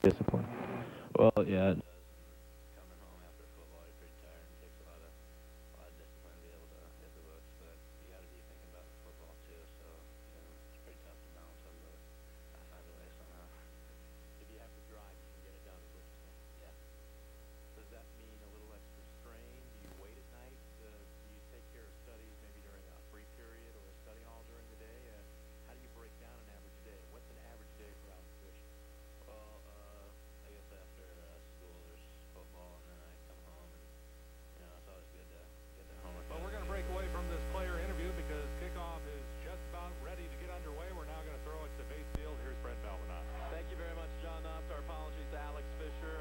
discipline. Well, yeah, it does. And coming home after football, you're pretty tired and takes a lot of discipline to be able to hit the books. But you got to be thinking about the football too. So it's pretty tough to balance them. But I find a way somehow. If you have to drive, you can get it done, is what you're saying. Yeah. Does that mean a little extra strain? Do you wait at night? Do you take care of studies maybe during a free period or a study hall during the day? How do you break down an average day? What's an average day for Alex Fisher? Well, I guess after school there's football, and then I come home, and it's always good to get that homework Well, done. we're going to break away from this player interview because kickoff is just about ready to get underway. We're now going to throw it to base field. Here's Brett Valvanat. Thank you very much, John Knopf. Our apologies to Alex Fisher.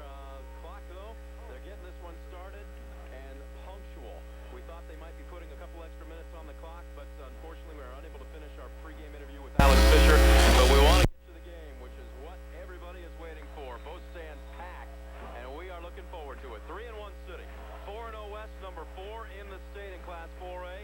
Clock, though, they're getting this one started and punctual. We thought they might be putting a couple extra minutes on the clock, but unfortunately we were unable to finish our pregame interview with Alex Fisher. But we want to get to the game, which is what everybody is waiting for. Both stands packed, and we are looking forward to it. 3-1 City, 4-0 West, number 4 in the state in Class 4A.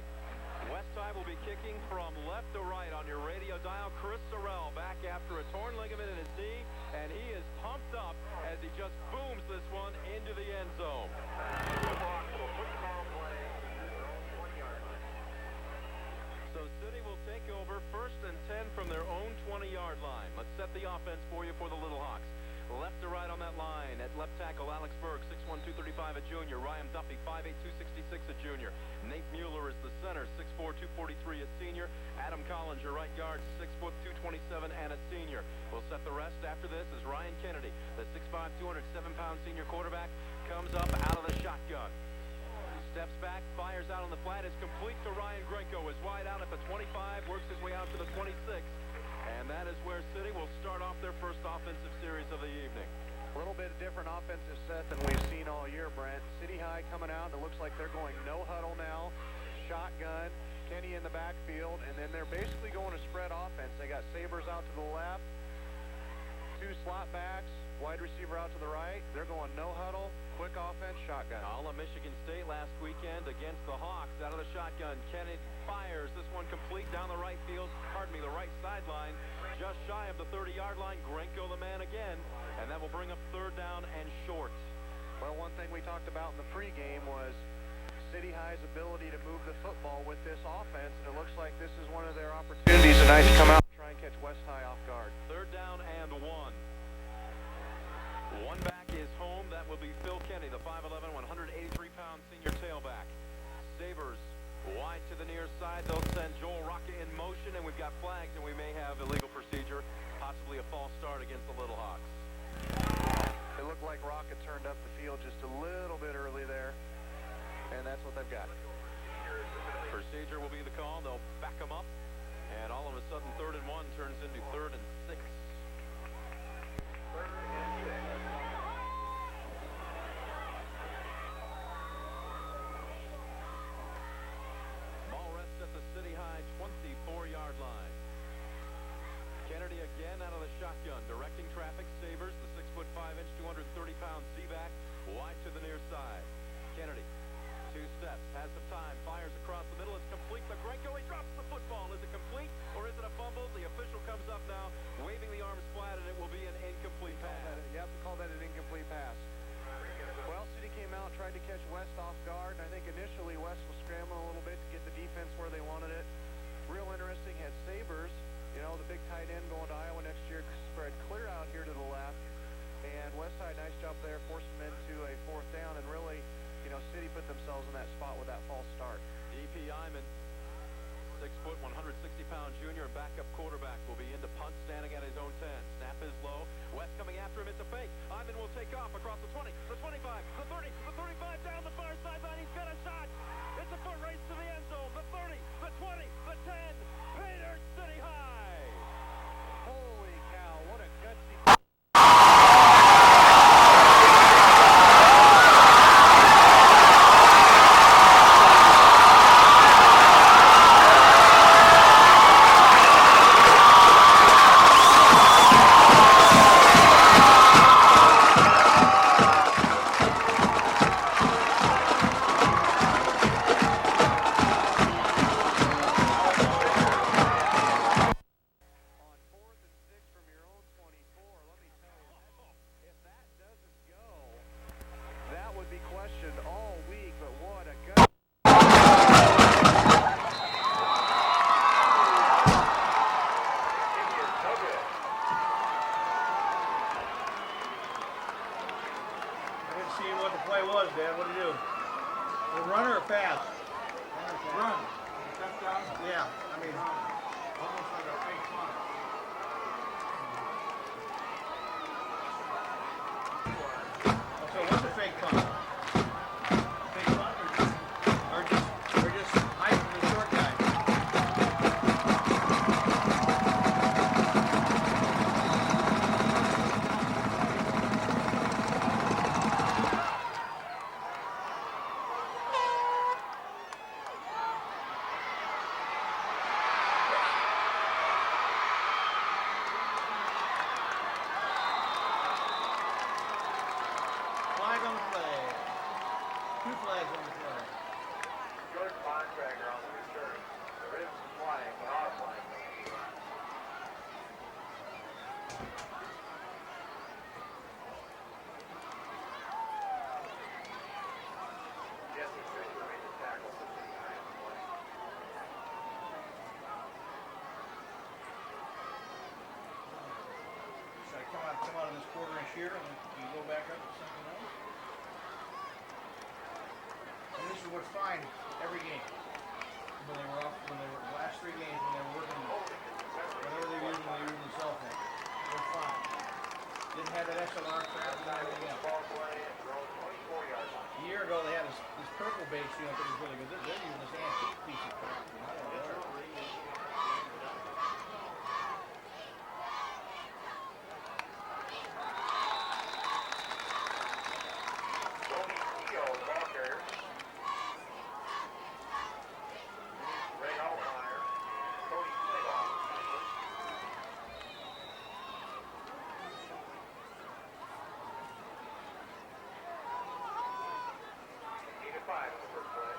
West High will be kicking from left to right on your radio dial. Chris Sorrell back after a torn ligament in his knee, and he is pumped up as he just booms this one into the end zone. So City will take over 1st and 10 from their own 20-yard line. Let's set the offense for you for the Little Hawks. Left to right on that line. At left tackle, Alex Berg, 6'1", 235, a junior. Ryan Duffy, 5'8", 266, a junior. Nate Mueller is the center, 6'4", 243, a senior. Adam Collins, your right guard, 6', 227, and a senior. We'll set the rest after this as Ryan Kennedy, the 6'5", 207-pound senior quarterback, comes up out of the shotgun. Steps back, fires out on the flat. It's complete to Ryan Grenko. Is wide out at the 25, works his way out to the 26. And that is where City will start off their first offensive series of the evening. A little bit different offensive set than we've seen all year, Brent. City High coming out, and it looks like they're going no huddle now. Shotgun, Kenny in the backfield, and then they're basically going a spread offense. They got Sabers out to the left, 2 slot backs, wide receiver out to the right. They're going no huddle, quick offense, shotgun. All of Michigan State last weekend against the Hawks out of the shotgun. Kennedy fires this one complete down the right field, the right sideline, just shy of the 30-yard line. Grenko the man again, and that will bring up 3rd down and short. Well, one thing we talked about in the pregame was City High's ability to move the football with this offense, and it looks like this is one of their opportunities tonight to come out and try and catch West High off guard. 3rd down and 1. One back is home. That will be Phil Kenny, the 5'11", 183-pound senior tailback. Sabers wide to the near side. They'll send Joel Rocca in motion, and we've got flags, and we may have illegal procedure, possibly a false start against the Little Hawks. It looked like Rocca turned up the field just a little bit early there, and that's what they've got. Procedure will be the call. They'll back them up, and all of a sudden 3rd and 1 turns into 3rd and 6. Ball rests at the City High 24-yard line. Kennedy again out of the shotgun, directing traffic. Sabers, the 6'5", 230-pound Z-back, wide to the near side. Kennedy, 2 steps, has some time, fires across the middle. It's complete to Grenko. He drops the football. Is it complete or is it a fumble? The official comes up now, waving the arms flat, and it will be an incomplete pass. You have to call that an incomplete pass. Well, City came out, tried to catch West off guard, and I think initially West was scrambling a little bit to get the defense where they wanted it. Real interesting, had Sabers, the big tight end going to Iowa next year, spread clear out here to the left. And West High, nice job there, forced them into a 4th down, and really, City put themselves in that spot with that false start. D.P. Iman, 6', 160-pound junior and backup quarterback, will be into punt, standing at his own 10. Snap is low. West coming after him. It's a fake. Iman will take off across the 20, the 25, the 30, the 35, down the far sideline. He's got a shot. It's a foot race to the end zone. The 30, the 20, the 10. Pater City High. Holy cow, what a gutsy... On 4th and 6 from your own 24, what the play was, Dad. What did you do? A runner or pass? Run. Touchdown. Yeah. I mean, Almost like a fake punt. so what's a fake punt? Fake punt or just height for the short guy? Flag on the play. 2 flags on the play. Good contractor on the return. There is some flying, but our flying. Jesse Fisher made the tackle for the Giants play. Should I come out of this quarter inch here and you go back up to something else? And this is what's fine every game. When they were the last 3 games when they were working, whatever they were using the cell phone. They're fine. Didn't have that SLR crap and everything else. Ball play and throw 24 yards line. A year ago they had this purple base unit that was really good. They're using this antique piece of crap. You know, whatever. Tony Keogh, the ball carrier. Ray Altmaier, Cody Seagal. 8-5 in the first play.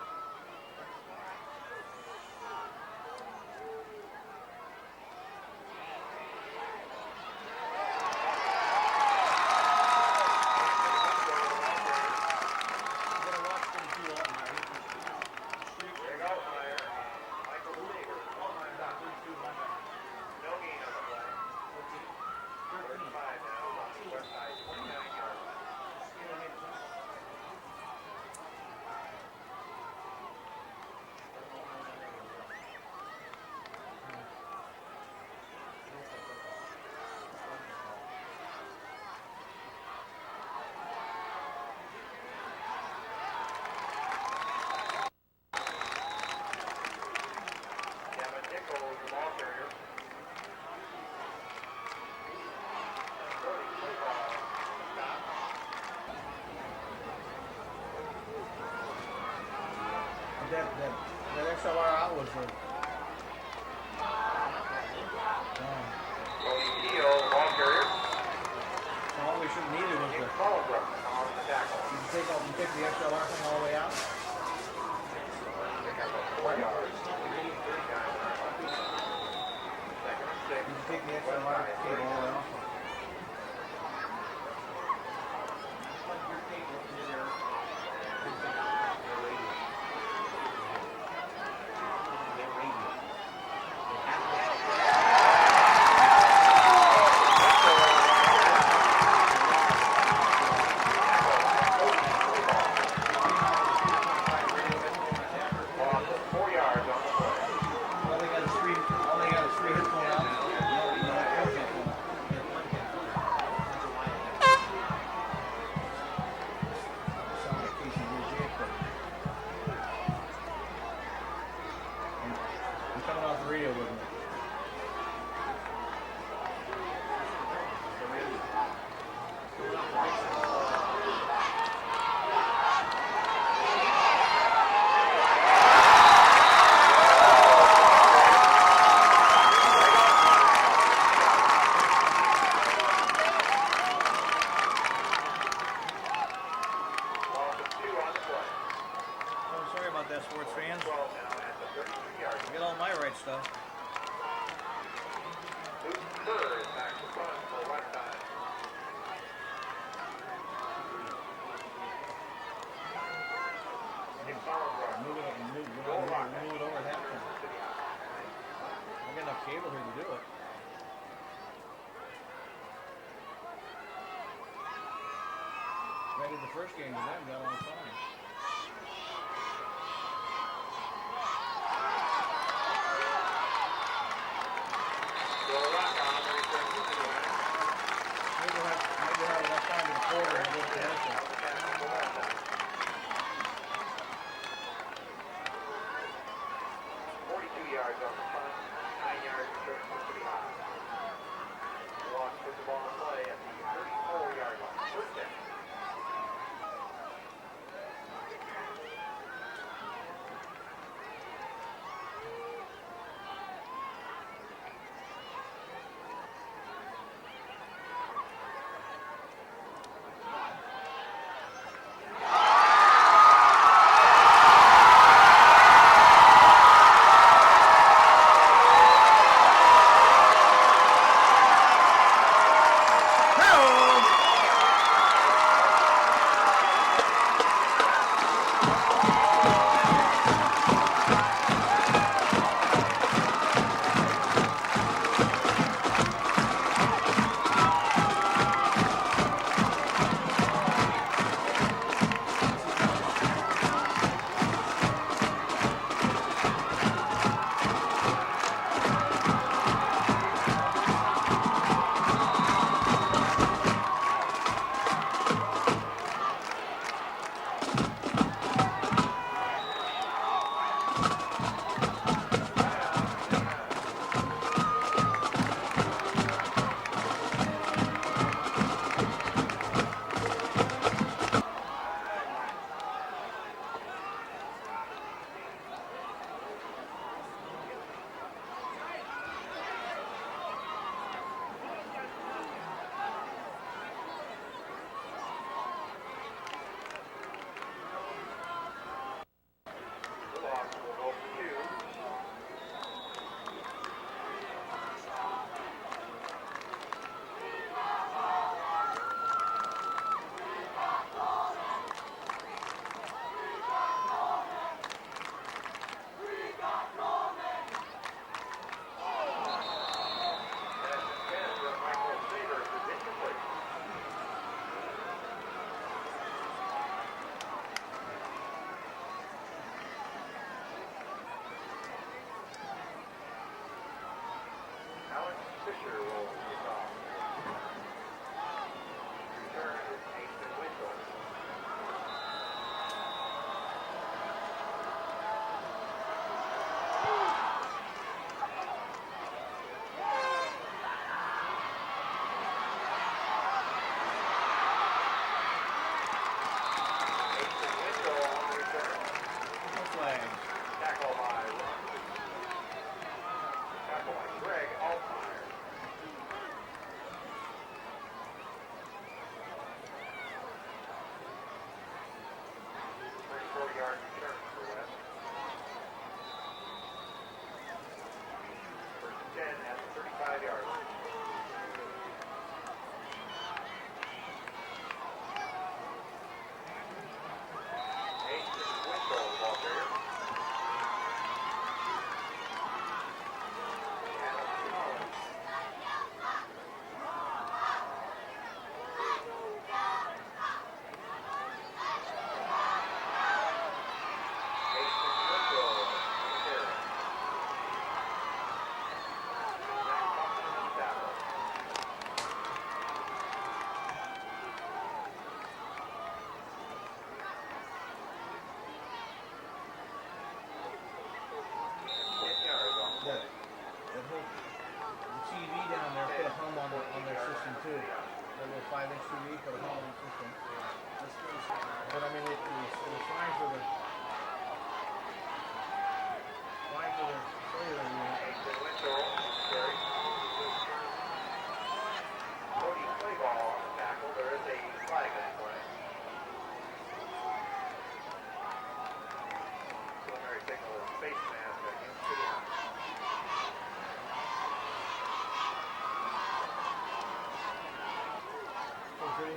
I'm gonna watch them do all night. Ray Altmaier, Michael Seager. No gain on the play. 35 now, west side, 29 yards. Gavin Nichols, the ball carrier. Cody Seagal, stop. That XLR out was the. Cody Keogh, ball carrier. So all we should needed was Nick the. Colebrook on the tackle. You take the XLR thing all the way out. Pick up a 4 yards. 39 yards. Second and 6. You take the XLR cable all the way off. Plug your cable into there. Loss of 4 yards on the play. All they got is 3 hits going out. Sound like Casey Rougier, but I'm coming off the radio with him. Loss of 2 on the play. Oh, sorry about that, sports fans. 12 now at the 33-yard line. Get all my right stuff. Luke Kerr is back to punt for West Side. Nick Colebrook. Move it over that one. I got enough cable here to do it. I did the first game with them, got on fine. Maybe we'll have enough time to record and go to commercial. 42 yards on the punt, 9 yards return for City High. Walk puts the ball in play at the 34-yard line. First down. Fisher will kick off. Return is Nathan Winchell. Nathan Winchell on the return. No flag. Tackle by Greg Altmeyer. 34-yard return for West. First and 10 at the 35-yard line. Nathan Winchell, the ball carrier. Alan Collins. The TV down there put a hum on their system too. That little 5-inch TV put a hum on the system. But I mean, it was fine for the cellular unit. Cody Clayball on the tackle. There is a flag in play. Preliminary signal is face mask against City High. Okay.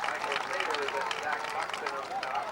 Michael Taylor is at Zach Buxton on the top.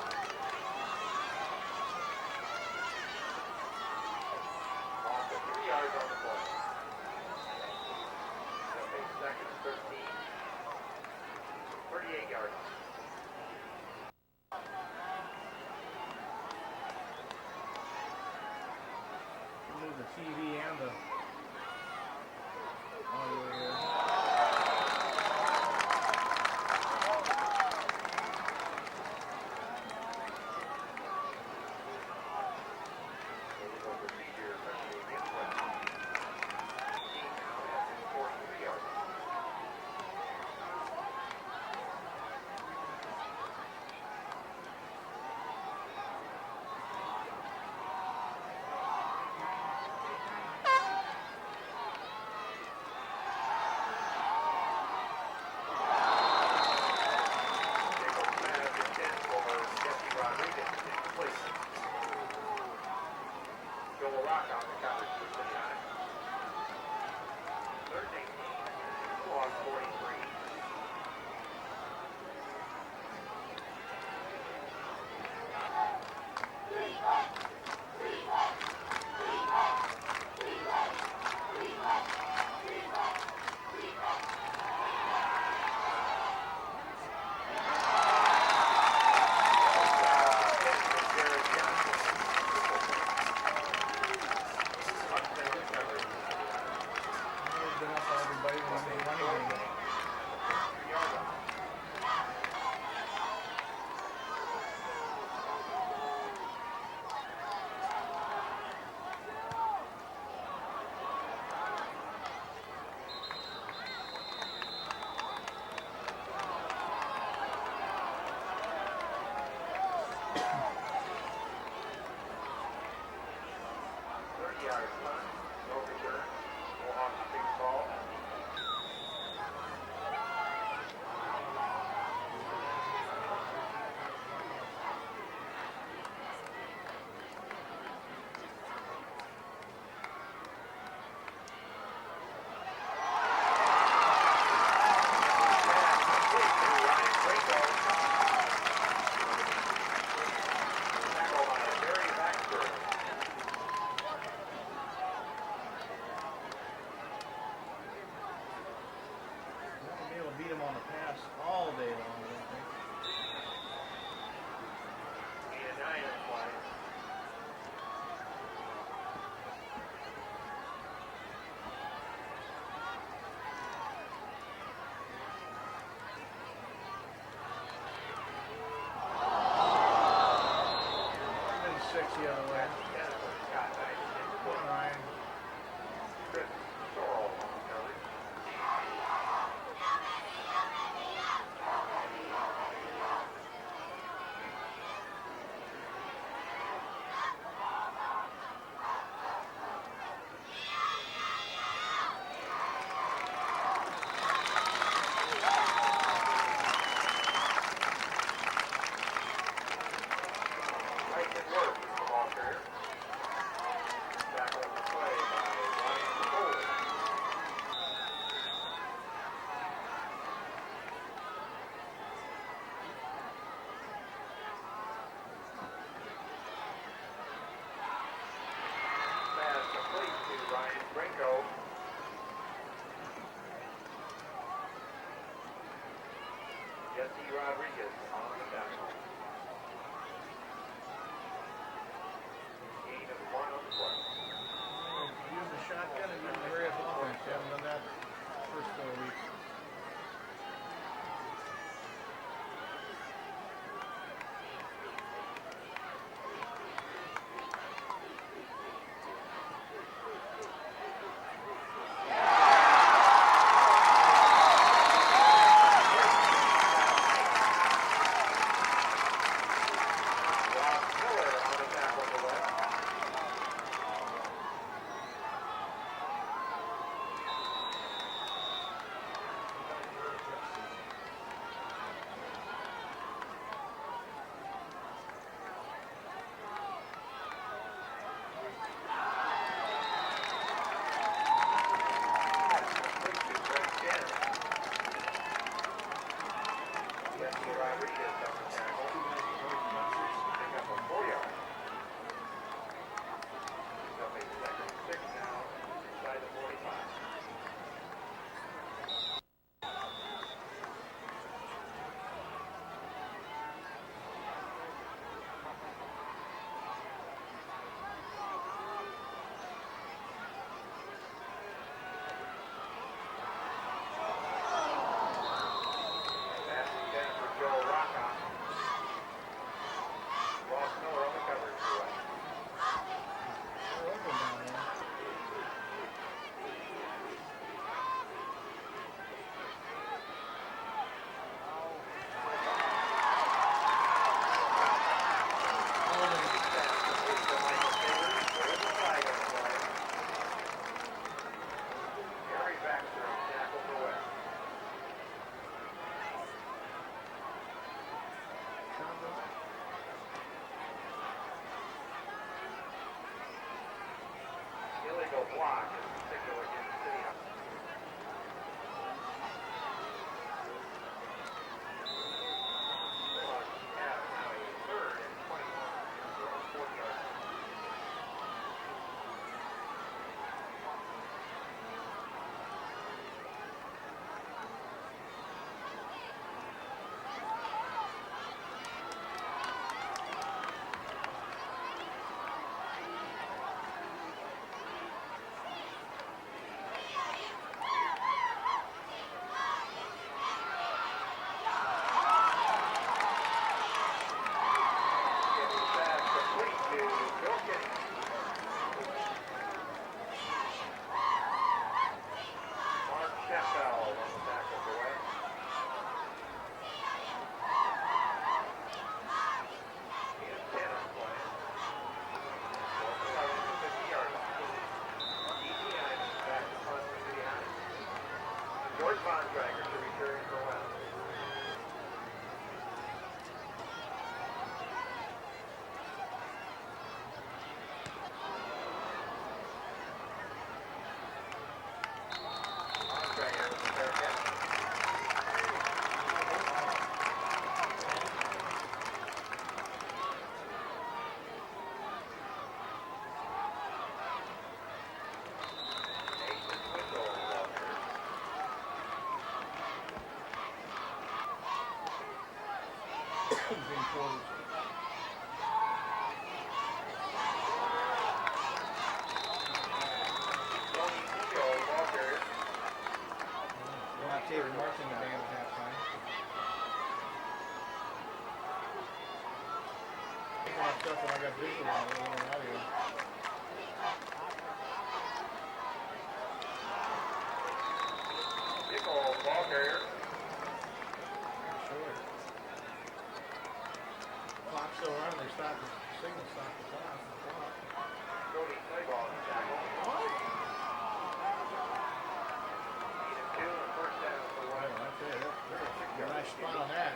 30-yard punt, no return. Mohawks big ball. Be able to beat him on the pass all day long, I don't think. 8 and 9 is wide. Been 6 the other way. Ryan. Chris Sorrell on the coverage. Nice and work from the ball carrier. Tackling the play by Ryan Cole. Pass complete to Ryan Brinko. Jesse Rodriguez on the tackle. Gain of 1 on the play. Use the shotgun and use the hurry up offense. You haven't done that first 4 weeks. Rob Miller on the tackle to the left. Complete to Greg Shannon. Jesse Rodriguez on the tackle. Pick up a 4-yard. Pick up a 2nd and 6 now inside the 45. Pass intended for Joe Rocca. Ross Miller on the coverage to right. They're open down there. Pass complete to Michael Taylor. There is a flag on the play. Gary Baxter on the tackle for West. Illegal block in particular against City. Bulldogs have now a 3rd and 21 from their own 40-yard line. between quarters. We'll have Taylor Marks in the band at halftime. Picking up stuff and I got visual on it and audio. Ball carrier. Sure. Clock's still running, they stopped the signal, stopped the clock. Cody play ball in tackle. What? Needed 2 and first down for Well, West. that's it. That's a nice spot on that.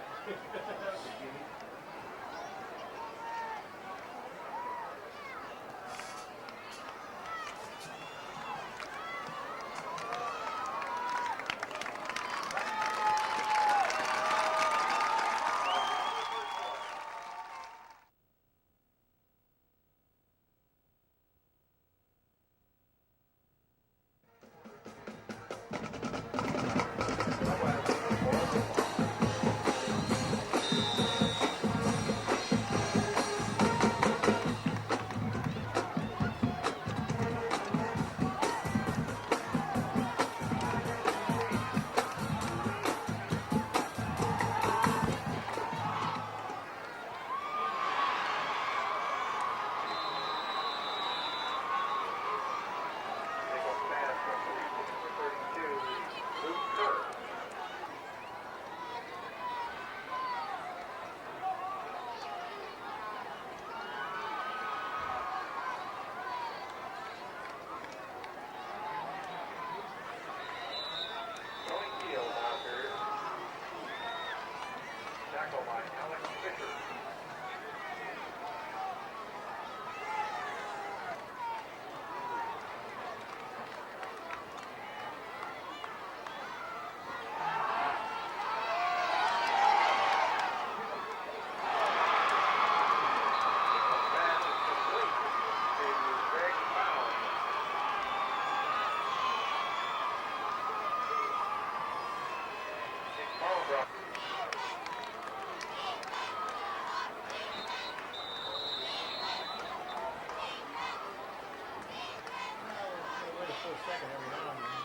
Second every now and then.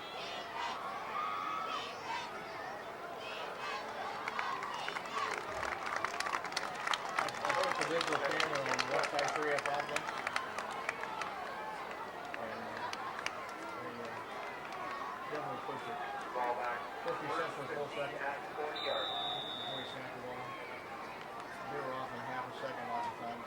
I put the digital camera on the left side 3F offense. And they definitely pushed it. Ball back. 50 cents for a full second. 40 yards. Before he snapped the ball. They were off in half a second lots of times.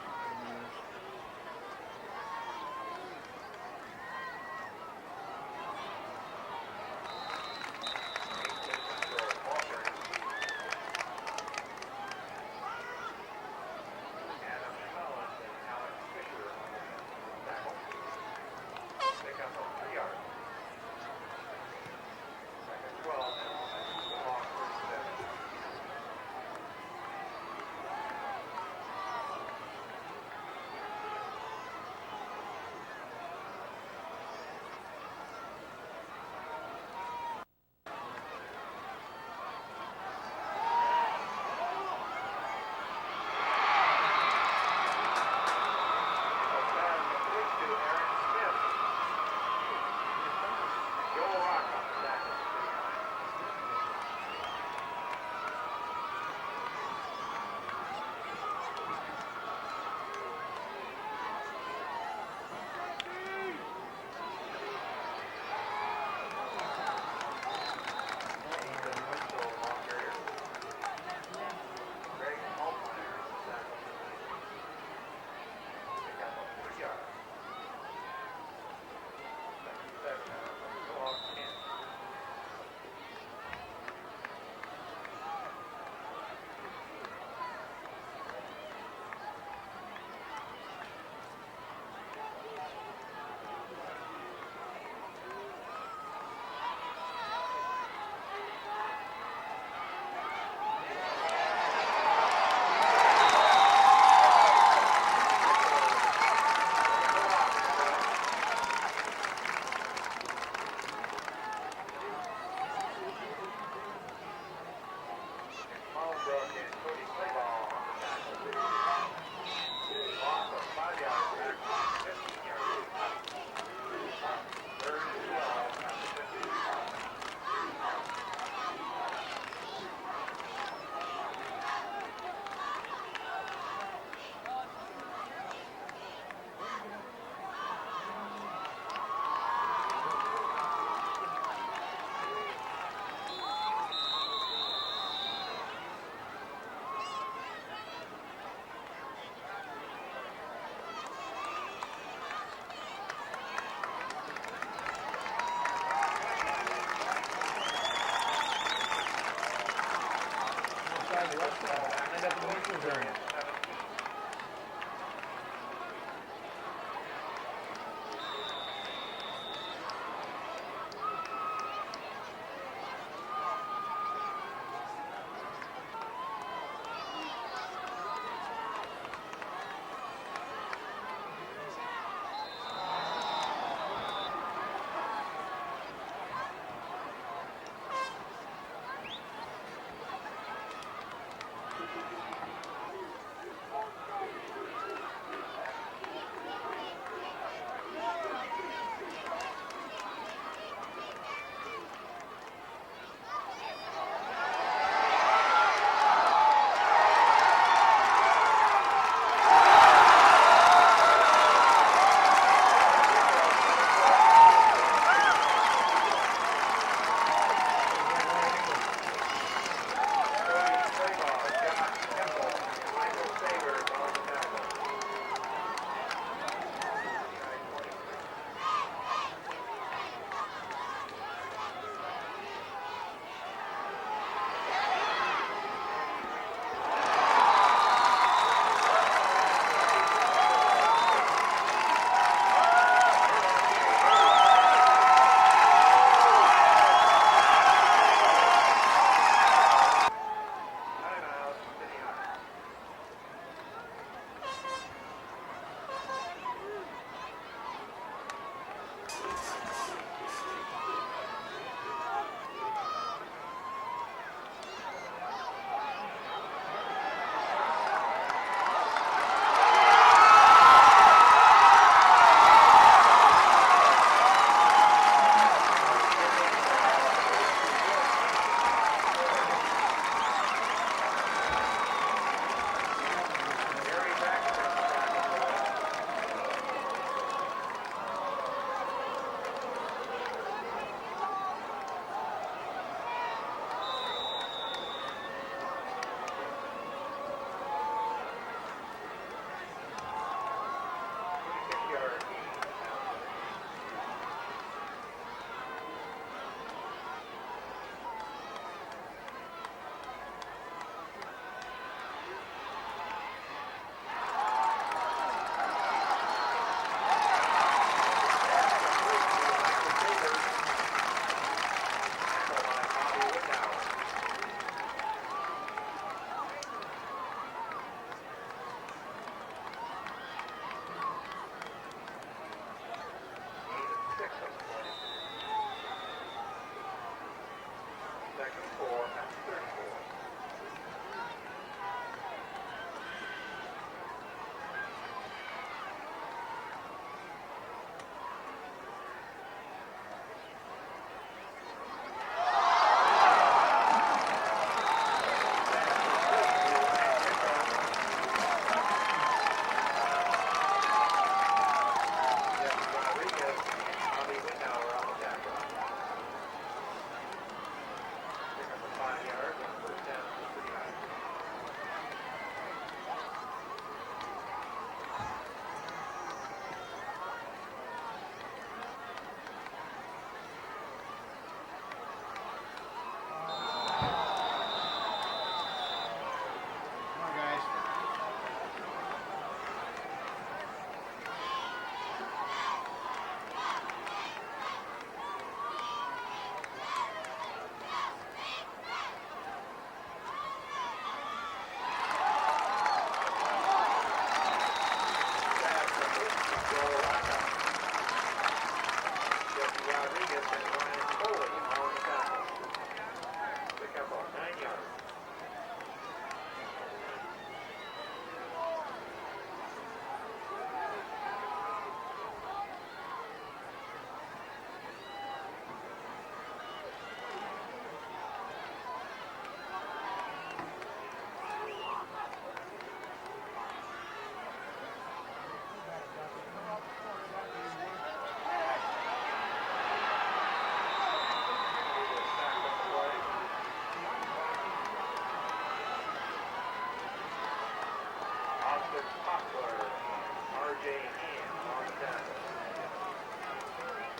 J. Hand on the tackle.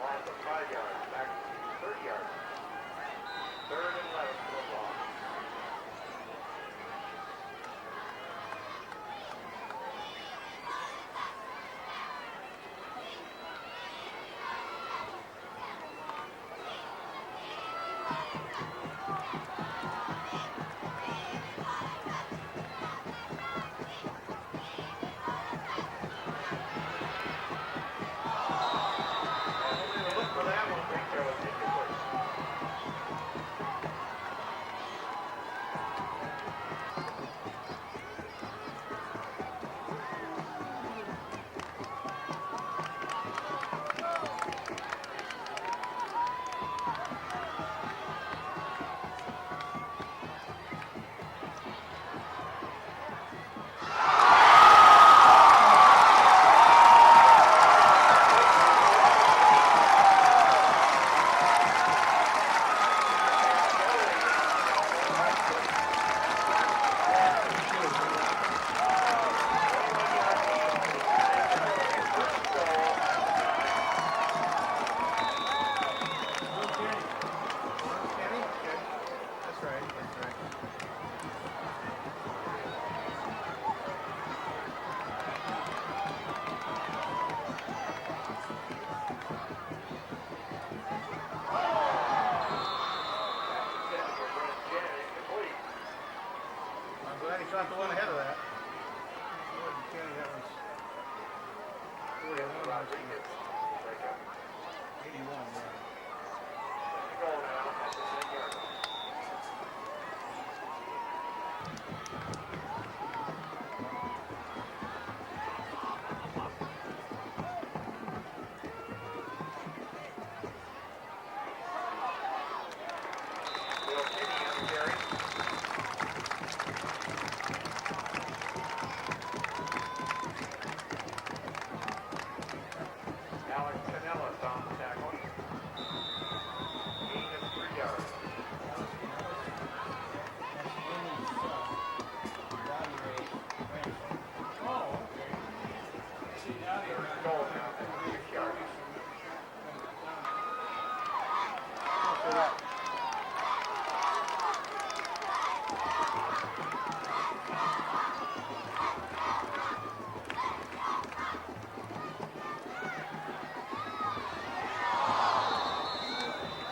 Loss of 5 yards, back to 30 yards. 3rd and 11 for the ball. Look for that one. Not the one ahead of that. That was 41. 81, yeah. Goal now at the 10-yard line. Will Kinney on the carry. Alex Canellis on the tackle. Gain of 3 yards. Oh, okay. See, now Third goal now at 6 yards.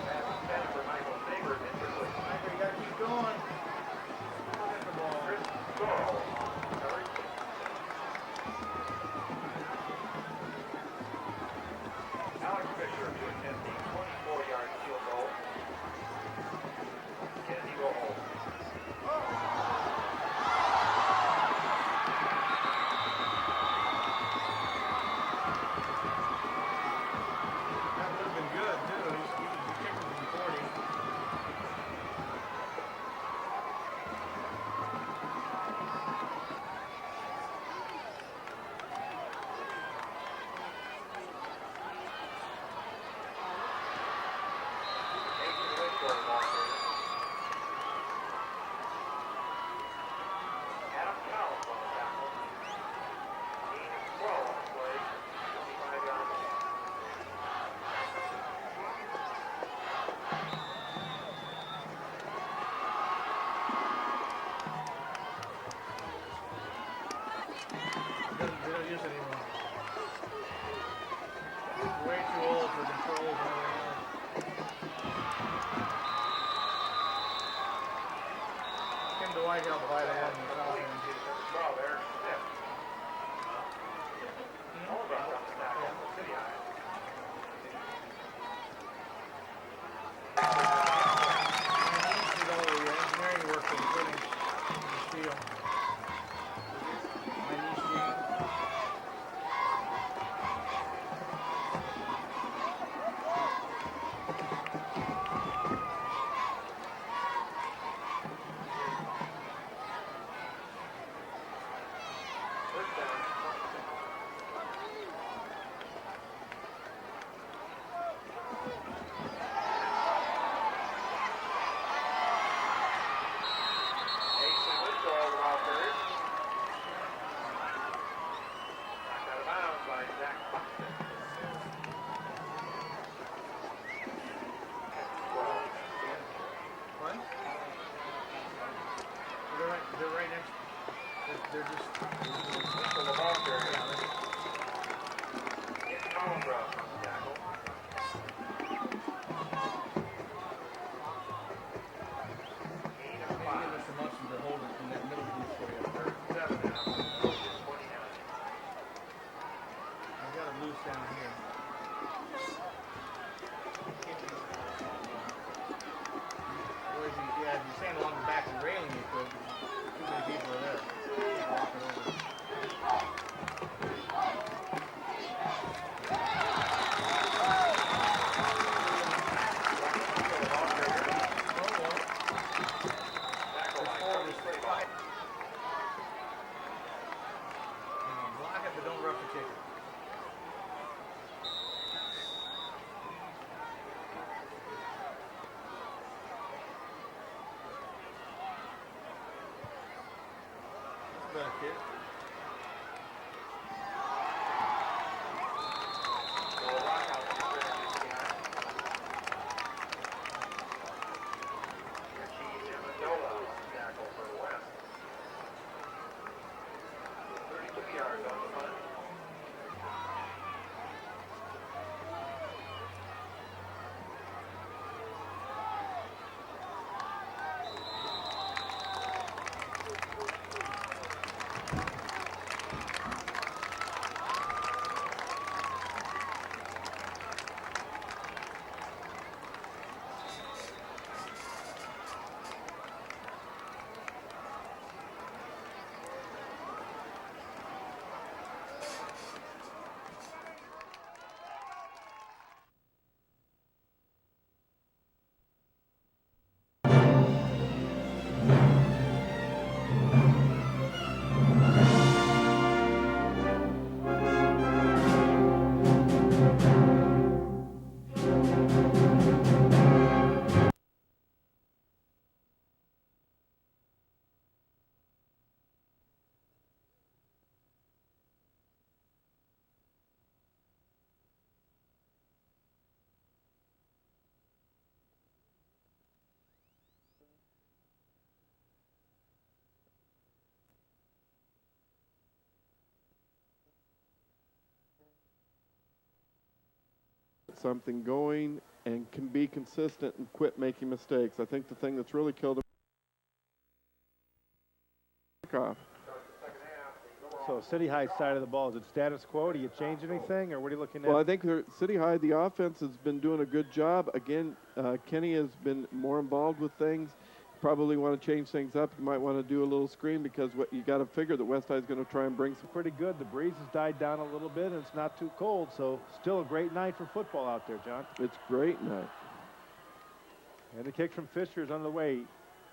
Pass intended for Michael Sabers incomplete. You gotta keep going. Look at the ball. Chris Sorrell, coverage. Alex Fisher to attempt the 24-yard field goal. Kennedy will hold. That would have been good, too. He's kicking from 40. Mason Whitworth on there. Adam Cowles on the tackle. Gain of 12 on the play. 25-yard line. They don't use it anymore. Way too old for controls and everything else. Kim Dwight helped buy that one. Well, there's Smith. Holbrook on the tackle. City High. He did all the engineering work for the footings in the steel. My niece Jean. kicker. Back here. Something going and can be consistent and quit making mistakes. I think the thing that's really killed him off. So City High side of the ball, is it status quo? Do you change anything, or what are you looking at? Well, I think City High, the offense has been doing a good job. Again, Kenny has been more involved with things. Probably want to change things up. You might want to do a little screen because what you got to figure that West High is going to try and bring some. Pretty good. The breeze has died down a little bit, and it's not too cold, so still a great night for football out there, John. It's great night. And the kick from Fisher is on the way.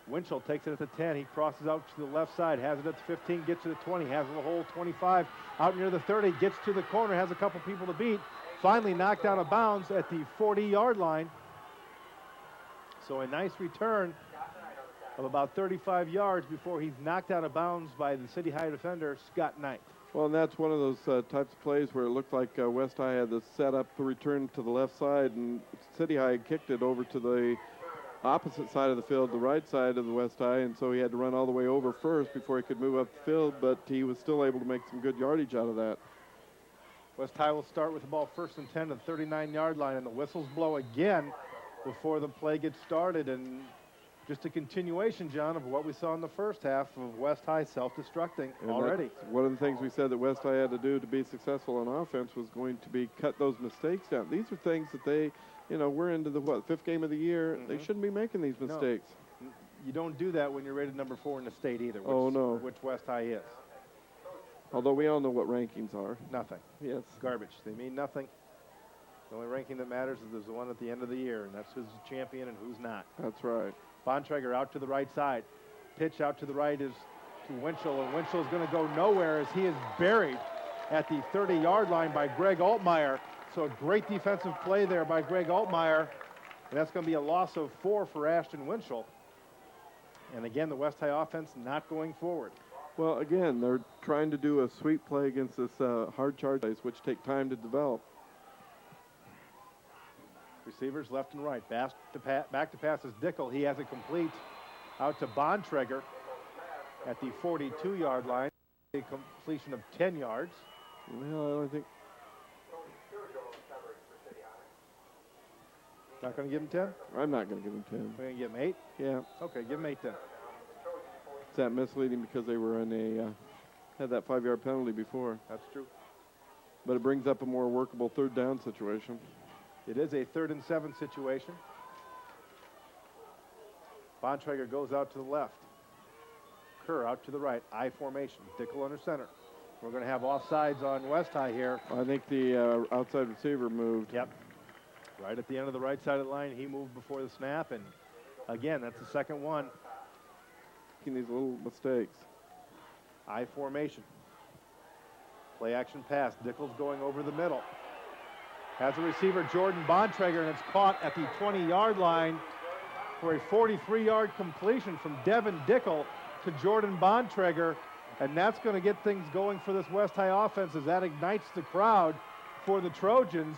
Winchell takes it at the 10. He crosses out to the left side, has it at the 15, gets to the 20, has the whole 25, out near the 30, gets to the corner, has a couple people to beat. Finally knocked out of bounds at the 40-yard line. So a nice return of about 35 yards before he's knocked out of bounds by the City High defender, Scott Knight. Well, and that's one of those types of plays where it looked like West High had the setup to return to the left side, and City High kicked it over to the opposite side of the field, the right side of the West High, and so he had to run all the way over first before he could move up the field, but he was still able to make some good yardage out of that. West High will start with the ball first and 10 to the 39-yard line, and the whistles blow again before the play gets started. And just a continuation, John, of what we saw in the first half of West High self-destructing already. One of the things we said that West High had to do to be successful on offense was going to be cut those mistakes down. These are things that they, you know, we're into the, fifth game of the year. They shouldn't be making these mistakes. No. You don't do that when you're rated number 4 in the state either, which West High is. Although we all know what rankings are. Nothing. Yes. Garbage. They mean nothing. The only ranking that matters is there's the one at the end of the year, and that's who's the champion and who's not. That's right. Bontrager out to the right side. Pitch out to the right is to Winchell, and Winchell is going to go nowhere as he is buried at the 30-yard line by Greg Altmeyer. So a great defensive play there by Greg Altmeyer, and that's going to be a loss of 4 for Ashton Winchell. And again, the West High offense not going forward. Well, again, they're trying to do a sweep play against this hard charge plays, which take time to develop. Receivers left and right. Back to pass is Dickel. He has it complete out to Bontrager at the 42-yard line. A completion of 10 yards. Well, I think. Not going to give him 10? I'm not going to give him 10. We're going to give him 8? Yeah. Okay, give him 8 then. Is that misleading because they were in a, had that 5-yard penalty before? That's true. But it brings up a more workable third down situation. It is a 3rd and 7 situation. Bontrager goes out to the left. Kerr out to the right. I formation. Dickel under center. We're going to have offsides on West High here. I think the outside receiver moved. Yep. Right at the end of the right side of the line. He moved before the snap. And again, that's the second one. Making these little mistakes. I formation. Play action pass. Dickel's going over the middle. Has a receiver, Jordan Bontrager, and it's caught at the 20-yard line for a 43-yard completion from Devin Dickel to Jordan Bontrager. And that's going to get things going for this West High offense as that ignites the crowd for the Trojans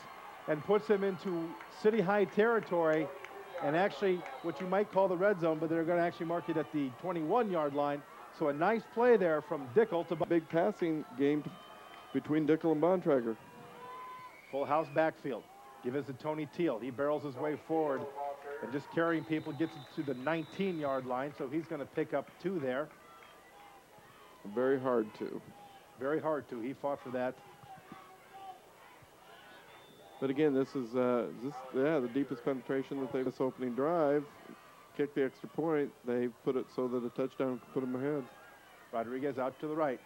and puts them into City High territory and actually what you might call the red zone, but they're going to actually mark it at the 21-yard line. So a nice play there from Dickel to big passing game between Dickel and Bontrager. Full house backfield. Give it to Tony Teal. He barrels his way forward and just carrying people gets it to the 19-yard line, so he's going to pick up 2 there. Very hard to. Very hard to. He fought for that. But again, this is the deepest penetration that they've this opening drive. Kick the extra point. They put it so that a touchdown could put them ahead. Rodriguez out to the right.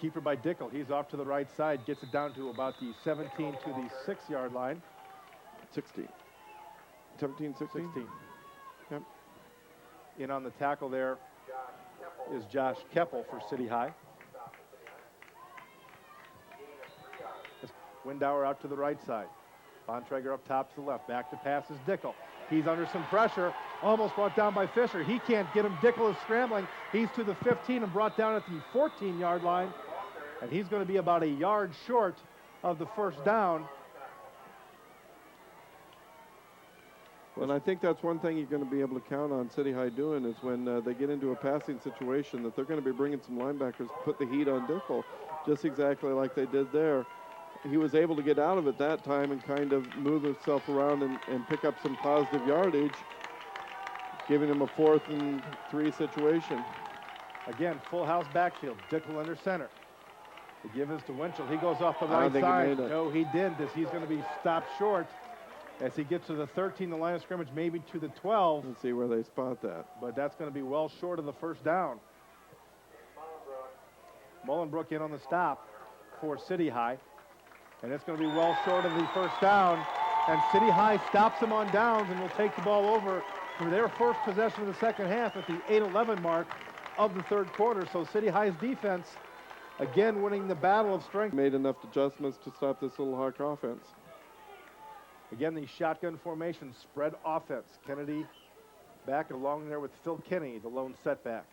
Keeper by Dickel. He's off to the right side. Gets it down to about the 17 to the 6-yard line. 16. 17, 16? 16. Yep. In on the tackle there is Josh Keppel for City High. Windauer out to the right side. Bontrager up top to the left. Back to pass is Dickel. He's under some pressure. Almost brought down by Fisher. He can't get him. Dickel is scrambling. He's to the 15 and brought down at the 14-yard line. And he's going to be about a yard short of the first down. And I think that's one thing you're going to be able to count on City High doing is when they get into a passing situation that they're going to be bringing some linebackers to put the heat on Dickel, just exactly like they did there. He was able to get out of it that time and kind of move himself around and pick up some positive yardage, giving him a 4th and 3 situation. Again, full house backfield. Dickel under center. The give is to Winchell. He goes off the right side. No, he didn't, as he's going to be stopped short as he gets to the 13, the line of scrimmage, maybe to the 12. Let's see where they spot that. But that's going to be well short of the first down. Mullenbrook in on the stop for City High. And it's going to be well short of the first down. And City High stops them on downs and will take the ball over for their first possession of the second half at the 8:11 mark of the third quarter. So City High's defense, again, winning the battle of strength. Made enough adjustments to stop this Little Hawk offense. Again, the shotgun formation, spread offense. Kennedy back along there with Phil Kinney, the lone setback.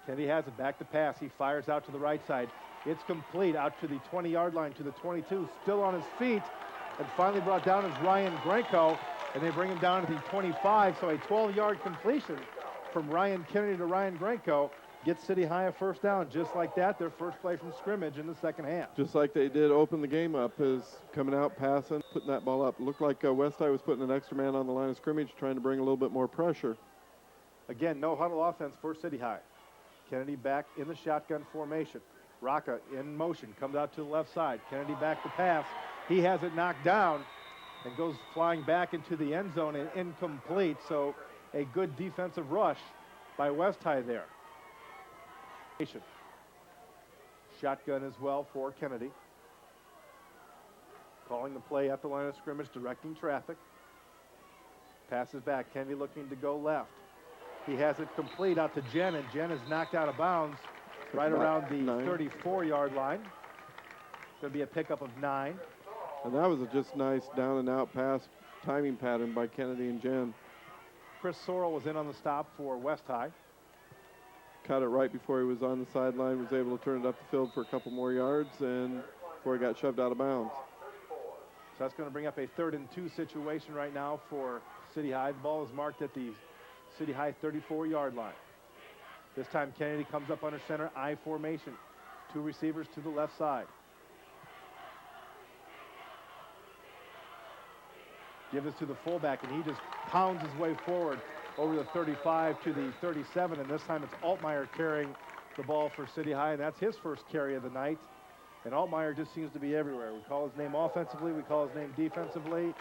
Kennedy has it back to pass. He fires out to the right side. It's complete out to the 20-yard line, to the 22, still on his feet, and finally brought down is Ryan Granko, and they bring him down to the 25, so a 12-yard completion from Ryan Kennedy to Ryan Granko gets City High a first down. Just like that, their first play from scrimmage in the second half. Just like they did open the game up, is coming out, passing, putting that ball up. It looked like West High was putting an extra man on the line of scrimmage, trying to bring a little bit more pressure. Again, no huddle offense for City High. Kennedy back in the shotgun formation. Rocca in motion, comes out to the left side. Kennedy back to pass. He has it knocked down and goes flying back into the end zone and incomplete. So a good defensive rush by West High there. Shotgun as well for Kennedy. Calling the play at the line of scrimmage, directing traffic. Passes back. Kennedy looking to go left. He has it complete out to Jen, and Jen is knocked out of bounds right around the 34-yard line. It's going to be a pickup of 9. And that was a just nice down-and-out pass timing pattern by Kennedy and Jen. Chris Sorrell was in on the stop for West High. Caught it right before he was on the sideline, was able to turn it up the field for a couple more yards, and before he got shoved out of bounds. So that's going to bring up a 3rd and 2 situation right now for City High. The ball is marked at the City High 34-yard line. This time Kennedy comes up under center, I formation. 2 receivers to the left side. Give this to the fullback, and he just pounds his way forward over the 35 to the 37, and this time it's Altmaier carrying the ball for City High, and that's his first carry of the night. And Altmaier just seems to be everywhere. We call his name offensively, we call his name defensively,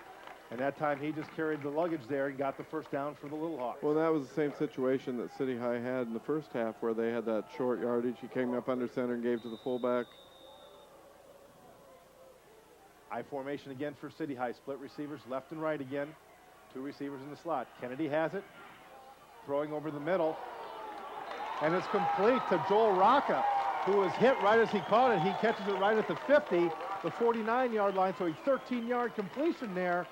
and that time he just carried the luggage there and got the first down for the Little Hawks. Well, that was the same situation that City High had in the first half where they had that short yardage. He came up under center and gave to the fullback. I formation again for City High. Split receivers left and right again. 2 receivers in the slot. Kennedy has it. Throwing over the middle. And it's complete to Joel Rocca. who was hit right as he caught it. He catches it right at the 50, the 49-yard line, so a 13-yard completion there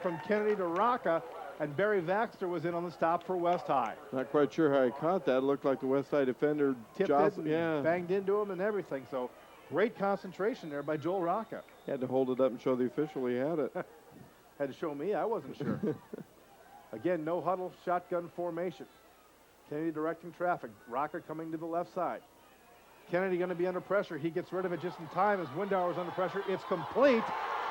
from Kennedy to Rocca, and Barry Baxter was in on the stop for West High. Not quite sure how he caught that. It looked like the West High defender Tipped it and banged into him and everything, so great concentration there by Joel Rocca. He had to hold it up and show the official he had it. Had to show me, I wasn't sure. Again, no huddle, shotgun formation. Kennedy directing traffic. Rocca coming to the left side. Kennedy going to be under pressure. He gets rid of it just in time as Windauer's under pressure. It's complete.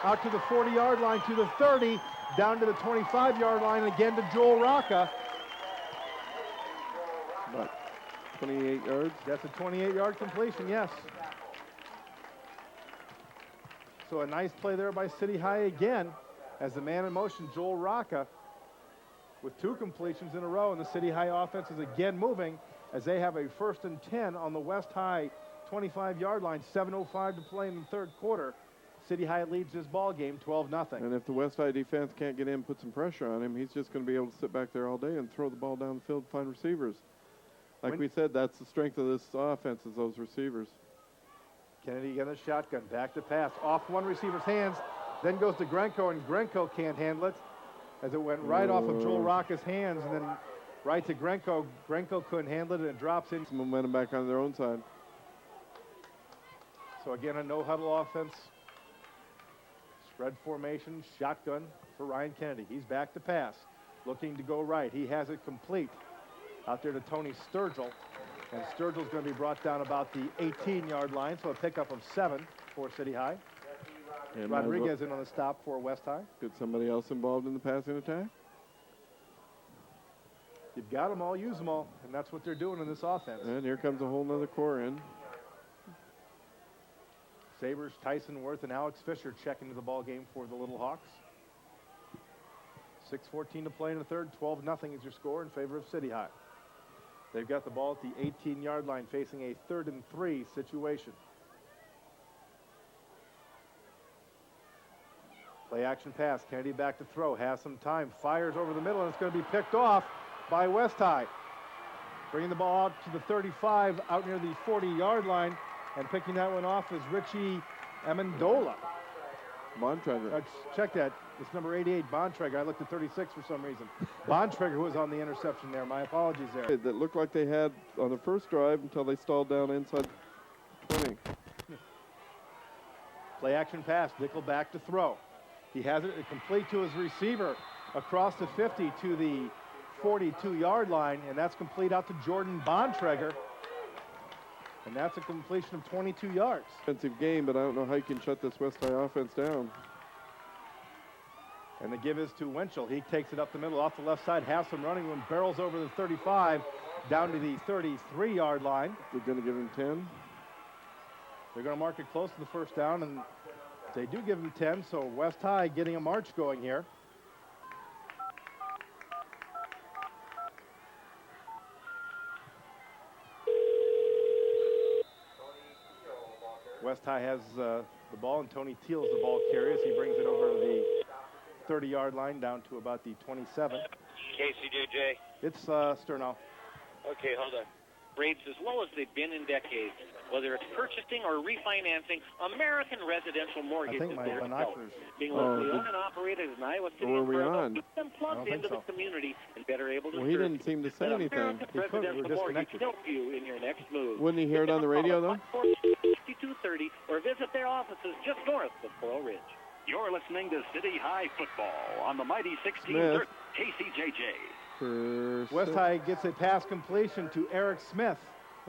Out to the 40-yard line, to the 30, down to the 25-yard line, and again to Joel Rocca. About 28 yards. That's a 28-yard completion, yes. So a nice play there by City High again as the man in motion, Joel Rocca, with 2 completions in a row, and the City High offense is again moving as they have a 1st and 10 on the West High 25-yard line, 7:05 to play in the third quarter. City High leads this ball game 12-0. And if the West High defense can't get in and put some pressure on him, he's just going to be able to sit back there all day and throw the ball down the field and find receivers. Like we said, that's the strength of this offense is those receivers. Kennedy got a shotgun, back to pass, off one receiver's hands, then goes to Grenko, and Grenko can't handle it as it went right off of Joel Rocca's hands and then right to Grenko. Grenko couldn't handle it, and it drops in. Some momentum back on their own side. So again, a no-huddle offense. Spread formation, shotgun for Ryan Kennedy. He's back to pass, looking to go right. He has it complete out there to Tony Sturgill. And Sturgill's going to be brought down about the 18-yard line, so a pickup of 7 for City High. And Rodriguez in on the stop for West High. Get somebody else involved in the passing attack. You've got them all, use them all, and that's what they're doing in this offense. And here comes a whole nother core in. Sabres, Tyson Worth, and Alex Fisher check into the ball game for the Little Hawks. 6:14 to play in the third. 12-0 is your score in favor of City High. They've got the ball at the 18-yard line facing a 3rd and 3 situation. Play action pass. Kennedy back to throw. Has some time. Fires over the middle, and it's going to be picked off by West High. Bringing the ball out to the 35, out near the 40-yard line, and picking that one off is Richie Amendola. Bontrager. Check that. It's number 88, Bontrager. I looked at 36 for some reason. Bontrager, who was on the interception there. My apologies there. That looked like they had on the first drive until they stalled down inside 20. Play action pass. Dickel back to throw. He has it complete to his receiver across the 50 to the 42-yard line, and that's complete out to Jordan Bontrager. And that's a completion of 22 yards. Offensive game, but I don't know how you can shut this West High offense down. And the give is to Winchell. He takes it up the middle off the left side, has some running room, barrels over the 35 down to the 33-yard line. They're going to give him 10. They're going to mark it close to the first down, and they do give him 10, so West High getting a march going here. West High has the ball, and Tony Teal is the ball carrier as he brings it over the 30-yard line down to about the 27. KCJJ. It's Sternow. Okay, hold on. Rates as low as they've been in decades. Whether it's purchasing or refinancing, American Residential Mortgage I think is my there to help. binoculars. Being locally owned and operated in Iowa City Where and were we Pueblo, on? keep them plugged into the community and better able to Well, he serve didn't you. seem to say Let anything. American He couldn't. We were Residential Mortgage disconnected. help you in your next move. Wouldn't he hear it on the radio, though? 5230 or visit their offices just north of Coral Ridge. You're listening to City High Football on the mighty 1630 Smith. KCJJ. West High gets a pass completion to Eric Smith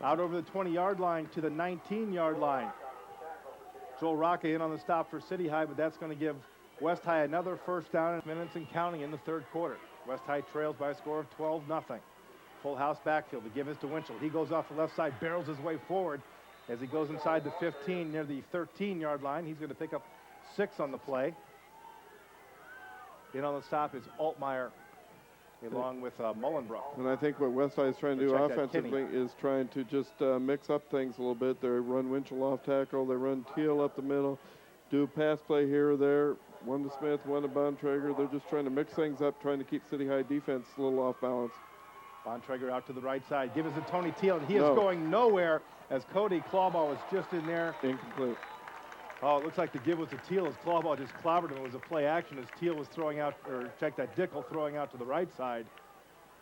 out over the 20-yard line to the 19-yard line. Joel Rocca in on the stop for City High, but that's going to give West High another first down in minutes and counting in the third quarter. West High trails by a score of 12-0. Full house backfield. The give is to Winchell. He goes off the left side, barrels his way forward as he goes inside the 15 near the 13-yard line. He's going to pick up 6 on the play. In on the stop is Altmaier along with Mullenbrook. And I think what West High is trying to do Check that, offensively is trying to just mix up things a little bit. They run Winchell off tackle. They run Teal up the middle. Do a pass play here or there. One to Smith, one to Bontrager. They're just trying to mix things up, trying to keep City High defense a little off balance. Bontrager out to the right side. Give us to Tony Teal, and he is going nowhere as Cody Clawball was just in there. Incomplete. Oh, it looks like the give was to Teal as Clawball just clobbered him. It was a play action as Teal was throwing out, or check that, Dickel throwing out to the right side.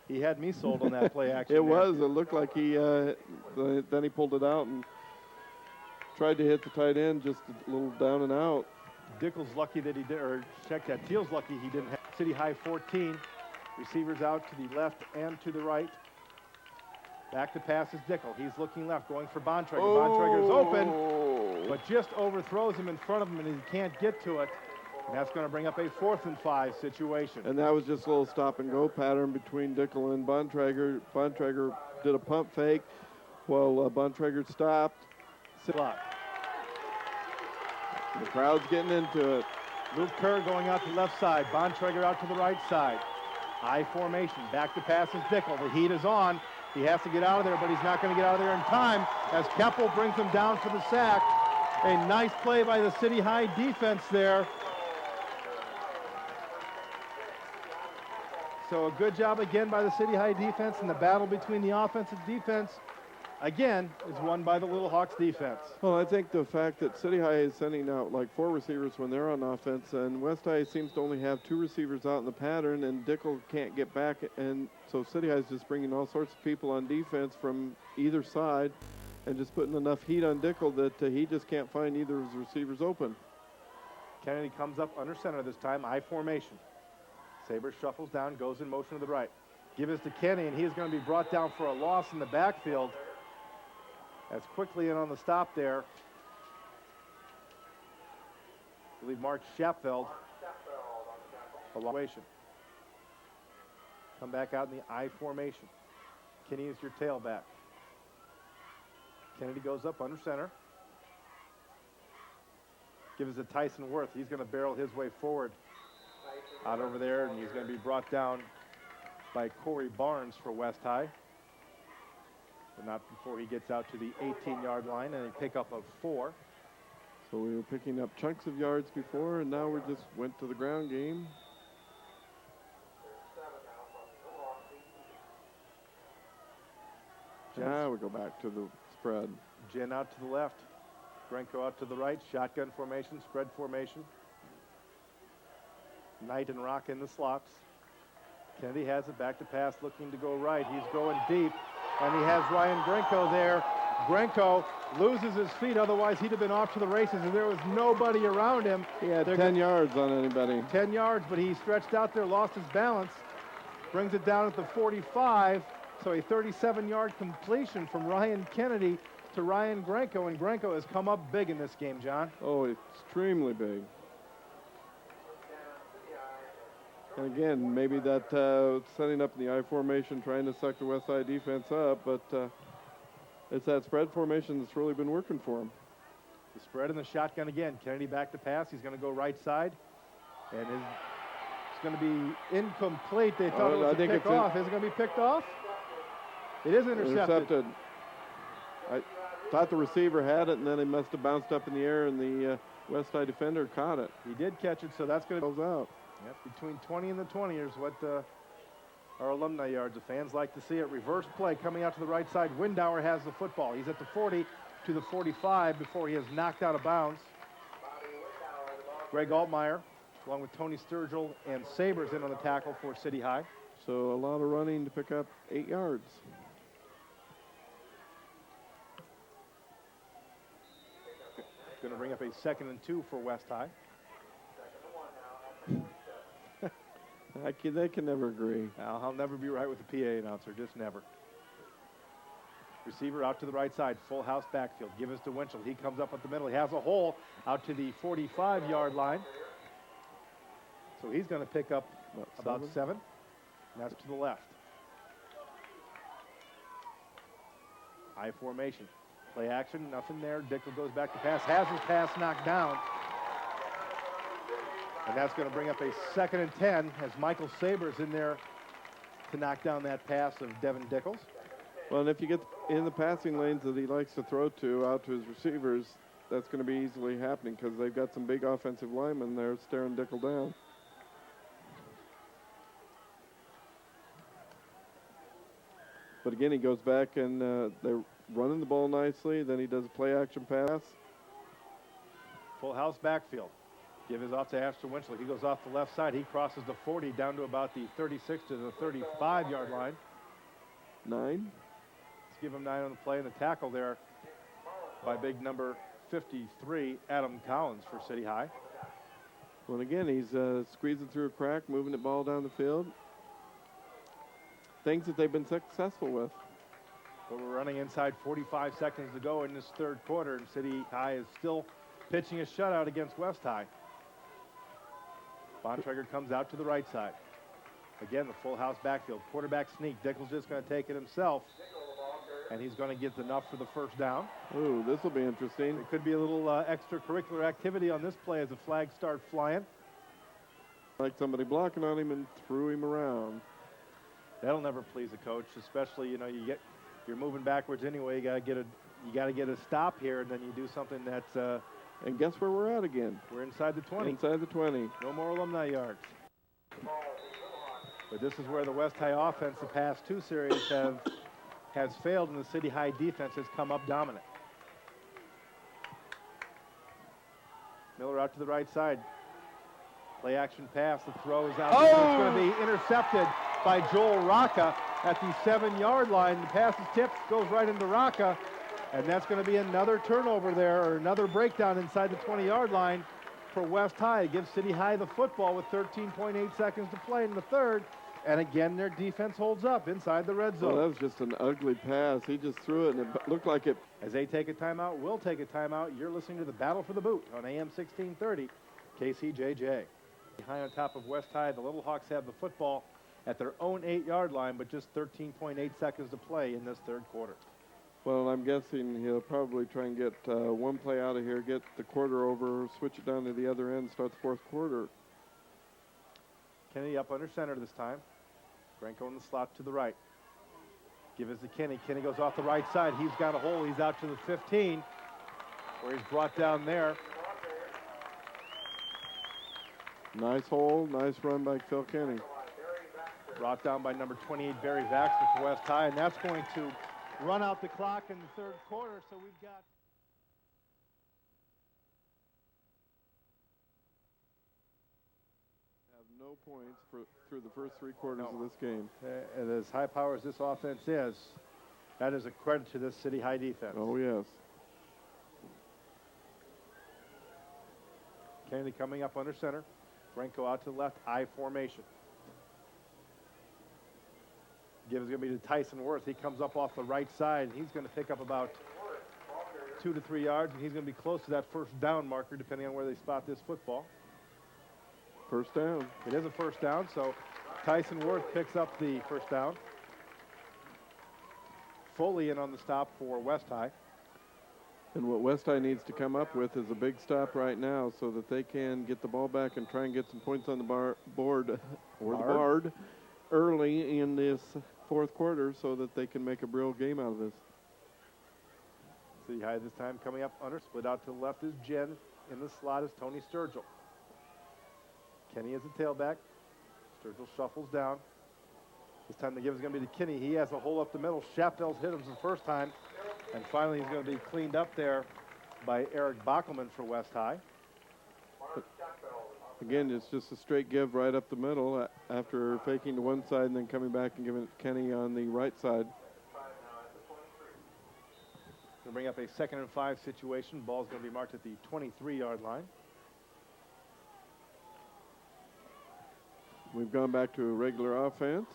He had me sold on that play action. It was. It looked like he, then he pulled it out and tried to hit the tight end just a little down and out. Dickel's lucky that he did, or check that, Teal's lucky he didn't have City High 14. Receivers out to the left and to the right. Back to pass is Dickel. He's looking left, going for Bontrager. Bontrager's open, but just overthrows him in front of him, and he can't get to it. And that's going to bring up a 4th and 5 situation. And that was just a little stop-and-go pattern between Dickel and Bontrager. Bontrager did a pump fake while Bontrager stopped. Block. The crowd's getting into it. Luke Kerr going out to the left side. Bontrager out to the right side. I formation. Back to pass is Dickel. The heat is on. He has to get out of there, but he's not going to get out of there in time as Keppel brings him down for the sack. A nice play by the City High defense there. So a good job again by the City High defense, and the battle between the offense and defense, again, is won by the Little Hawks defense. Well, I think the fact that City High is sending out like 4 receivers when they're on offense, and West High seems to only have 2 receivers out in the pattern, and Dickel can't get back, and so City High is just bringing all sorts of people on defense from either side and just putting enough heat on Dickel that he just can't find either of his receivers open. Kennedy comes up under center this time, I formation. Sabres shuffles down, goes in motion to the right. Give us to Kenny, and he's going to be brought down for a loss in the backfield. As quickly in on the stop there, I believe Mark Schapfeld. Come back out in the I formation. Kenny is your tailback. Kennedy goes up under center. Give us to Tyson Worth. He's going to barrel his way forward out over there, and he's going to be brought down by Corey Barnes for West High. But not before he gets out to the 18-yard line, and a pickup of 4. So we were picking up chunks of yards before, and now we just went to the ground game. Now we go back to the spread. Jen out to the left. Grenko out to the right. Shotgun formation, spread formation. Knight and Rock in the slots. Kennedy has it back to pass, looking to go right. He's going deep, and he has Ryan Grenko there. Grenko loses his feet, otherwise he'd have been off to the races, and there was nobody around him. He had 10 yards on anybody. 10 yards, but he stretched out there, lost his balance, brings it down at the 45, so a 37-yard completion from Ryan Kennedy to Ryan Grenko, and Grenko has come up big in this game, John. Oh, extremely big. And again, maybe that setting up in the I formation, trying to suck the West Side defense up, but it's that spread formation that's really been working for him. The spread and the shotgun again. Kennedy back to pass. He's going to go right side, and it's going to be incomplete. They thought it was a pick off. Is it going to be picked off? It is intercepted. I thought the receiver had it, and then it must have bounced up in the air, and the West Side defender caught it. He did catch it, so that's going to go out. Yep, between 20 and the 20 is what our alumni yards. The fans like to see it. Reverse play coming out to the right side. Windauer has the football. He's at the 40 to the 45 before he is knocked out of bounds. Greg Altmaier, along with Tony Sturgill and Sabres in on the tackle for City High. So a lot of running to pick up 8 yards. Going to bring up a 2nd and 2 for West High. They can never agree. I'll never be right with the PA announcer, just never. Receiver out to the right side, full house backfield. Give us to Winchell. He comes up at the middle. He has a hole out to the 45-yard line. So he's going to pick up about 7. And that's to the left. I formation. Play action, nothing there. Dickel goes back to pass. Has his pass knocked down. And that's going to bring up a 2nd and 10 as Michael Sabres in there to knock down that pass of Devin Dickles. Well, and if you get in the passing lanes that he likes to throw to out to his receivers, that's going to be easily happening because they've got some big offensive linemen there staring Dickel down. But again, he goes back and they're running the ball nicely. Then he does a play action pass. Full house backfield. Give his off to Ashton Winchell. He goes off the left side. He crosses the 40 down to about the 36 to the 35-yard line. 9. Let's give him 9 on the play, and the tackle there by big number 53, Adam Collins for City High. Well, again, he's squeezing through a crack, moving the ball down the field. Things that they've been successful with. But we're running inside 45 seconds to go in this third quarter, and City High is still pitching a shutout against West High. Bontrager comes out to the right side. Again, the full house backfield. Quarterback sneak. Dickel's just going to take it himself, and he's going to get enough for the first down. Ooh, this will be interesting. There could be a little extracurricular activity on this play as the flags start flying. Like somebody blocking on him and threw him around. That'll never please a coach, especially, you know, you're moving backwards anyway. You got to get a stop here, and then you do something that's and guess where we're at again? We're inside the 20. Inside the 20. No more alumni yards. But this is where the West High offense the past 2 series has failed, and the City High defense has come up dominant. Miller out to the right side. Play action pass. The throw is out. Oh! It's going to be intercepted by Joel Rocca at the 7-yard line. The pass is tipped, goes right into Rocca, and that's going to be another turnover there, or another breakdown inside the 20-yard line for West High. It gives City High the football with 13.8 seconds to play in the third, and again their defense holds up inside the red zone. Well, that was just an ugly pass. He just threw it, and it looked like it. As they take a timeout, we'll take a timeout. You're listening to the Battle for the Boot on AM 1630, KCJJ. Behind on top of West High, the Little Hawks have the football at their own 8-yard line, but just 13.8 seconds to play in this third quarter. Well, I'm guessing he'll probably try and get one play out of here, get the quarter over, switch it down to the other end, start the fourth quarter. Kennedy up under center this time. Franco in the slot to the right. Give it to Kenny. Kenny goes off the right side. He's got a hole. He's out to the 15, where he's brought down there. Nice hole, nice run by Phil Kenny. Brought down by number 28, Barry Baxter for West High, and that's going to run out the clock in the third quarter, so we've got... Have no points through the first 3 quarters of this game. And as high power as this offense is, that is a credit to this City High defense. Oh, yes. Kennedy coming up under center. Franco out to the left, I formation. Give is going to be to Tyson Worth. He comes up off the right side, and he's going to pick up about 2 to 3 yards, and he's going to be close to that first down marker, depending on where they spot this football. First down. It is a first down, so Tyson Worth picks up the first down. Foley in on the stop for West High. And what West High needs to come up with is a big stop right now so that they can get the ball back and try and get some points on the board or the Bard early in this fourth quarter so that they can make a real game out of this. City High this time coming up under. Split out to the left is Jen. In the slot is Tony Sturgill. Kenny is the tailback. Sturgill shuffles down. This time the give is going to be to Kenny. He has a hole up the middle. Schaffels hit him the first time. And finally he's going to be cleaned up there by Eric Bockelman for West High. But again, it's just a straight give right up the middle after faking to one side and then coming back and giving it to Kenny on the right side. Going to bring up a 2nd and 5 situation. Ball's going to be marked at the 23-yard line. We've gone back to a regular offense.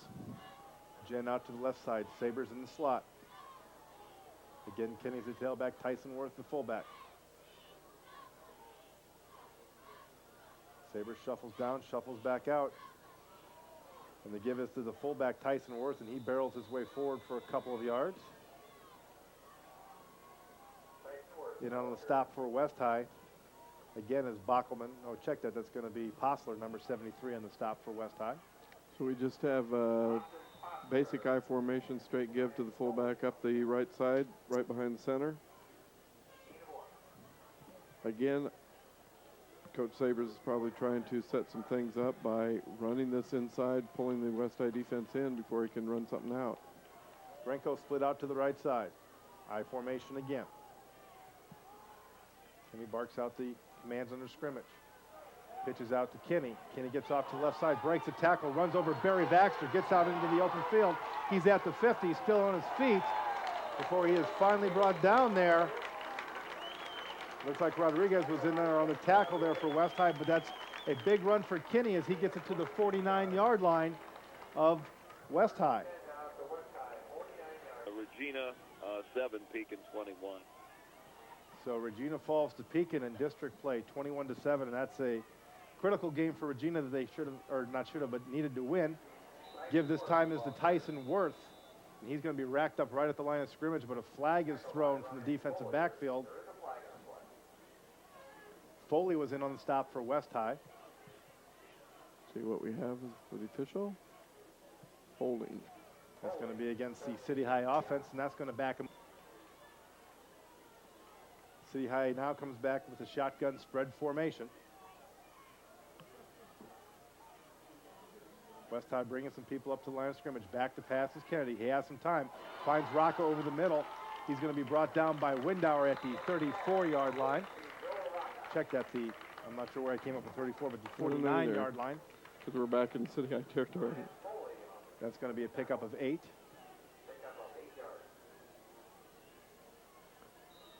Jen out to the left side. Sabers in the slot. Again, Kenny's the tailback. Tyson Worth the fullback. Sabers shuffles down, shuffles back out. And the give is to the fullback, Tyson Worth, and he barrels his way forward for a couple of yards. In on the stop for West High. Again is Bockelman. Oh, check that. That's going to be Posler, number 73, on the stop for West High. So we just have basic I formation, straight give to the fullback up the right side, right behind the center. Again, Coach Sabers is probably trying to set some things up by running this inside, pulling the West High defense in before he can run something out. Grenko split out to the right side. I formation again. Kenny barks out the commands under scrimmage. Pitches out to Kenny. Kenny gets off to the left side, breaks a tackle, runs over Barry Baxter, gets out into the open field. He's at the 50, still on his feet before he is finally brought down there. Looks like Rodriguez was in there on the tackle there for West High, but that's a big run for Kenny as he gets it to the 49-yard line of West High. Regina 7, Pekin 21. So Regina falls to Pekin in district play 21-7, and that's a critical game for Regina that they should have, or not should have, but needed to win. Give this time is to Tyson Worth. And he's going to be racked up right at the line of scrimmage, but a flag is thrown from the defensive backfield. Foley was in on the stop for West High. See what we have is for the official. Holding. That's going to be against the City High offense, and that's going to back him. City High now comes back with a shotgun spread formation. West High bringing some people up to the line of scrimmage. Back to pass is Kennedy. He has some time. Finds Rocco over the middle. He's going to be brought down by Windauer at the 34-yard line. Check that. I'm not sure where I came up with 34, but the 49-yard line. Because we're back in City High territory. That's going to be a pickup of 8.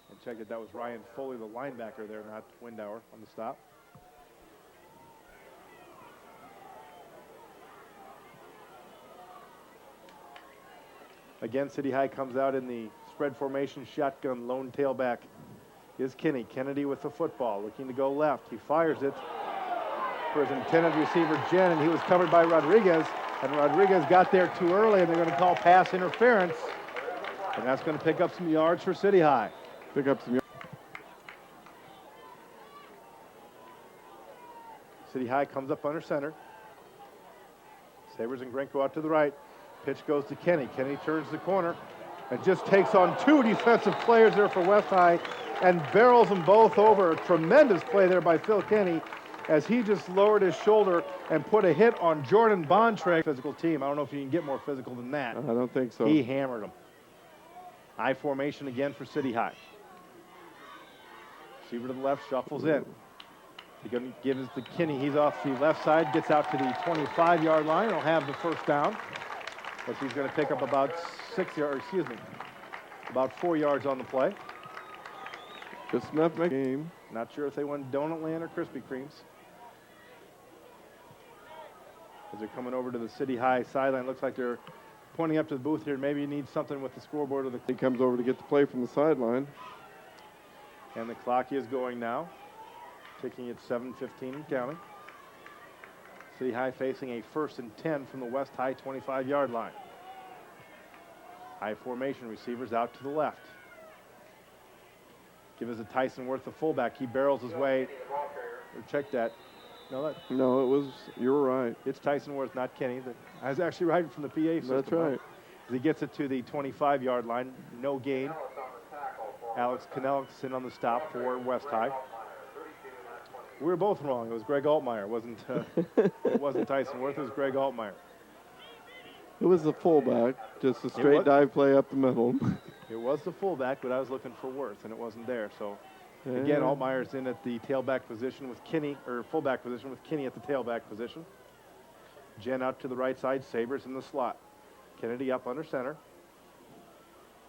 And check that was Ryan Foley, the linebacker there, not Windauer on the stop. Again, City High comes out in the spread formation, shotgun, lone tailback is Kenny. Kennedy with the football, looking to go left. He fires it for his intended receiver, Jen, and he was covered by Rodriguez. And Rodriguez got there too early, and they're going to call pass interference. And that's going to pick up some yards for City High. Pick up some yards. City High comes up under center. Sabers and Grenko out to the right. Pitch goes to Kenny. Kenny turns the corner and just takes on 2 defensive players there for West High and barrels them both over. A tremendous play there by Phil Kenny as he just lowered his shoulder and put a hit on Jordan Bontrae. Physical team. I don't know if you can get more physical than that. I don't think so. He hammered him. I formation again for City High. Receiver to the left, shuffles in. He's going to give it to Kenny. He's off the left side, gets out to the 25-yard line. He'll have the first down. But he's going to pick up about 4 yards on the play. Just enough to make a game. Not sure if they won Donut Land or Krispy Kremes. As they're coming over to the City High sideline, looks like they're pointing up to the booth here. Maybe you need something with the scoreboard or the. He comes over to get the play from the sideline. And the clock is going now. Ticking at 7:15 and counting. City High facing a 1st and 10 from the West High 25-yard line. High formation, receivers out to the left. Give us a Tyson Worth, the fullback. He barrels his way. Check that. No, it was, you were right. It's Tyson Worth, not Kenny. I was actually right from the PA system. That's right. As he gets it to the 25-yard line, no gain. Alex Cannell's in on the stop for West High. We were both wrong. It was Greg Altmaier. It wasn't Tyson Worth. It was Greg Altmaier. It was the fullback, just a straight dive play up the middle. It was the fullback, but I was looking for Worth, and it wasn't there. So, again, Altmaier's in at the tailback position with Kenny, or fullback position with Kenny at the tailback position. Jen out to the right side, Sabers in the slot. Kennedy up under center.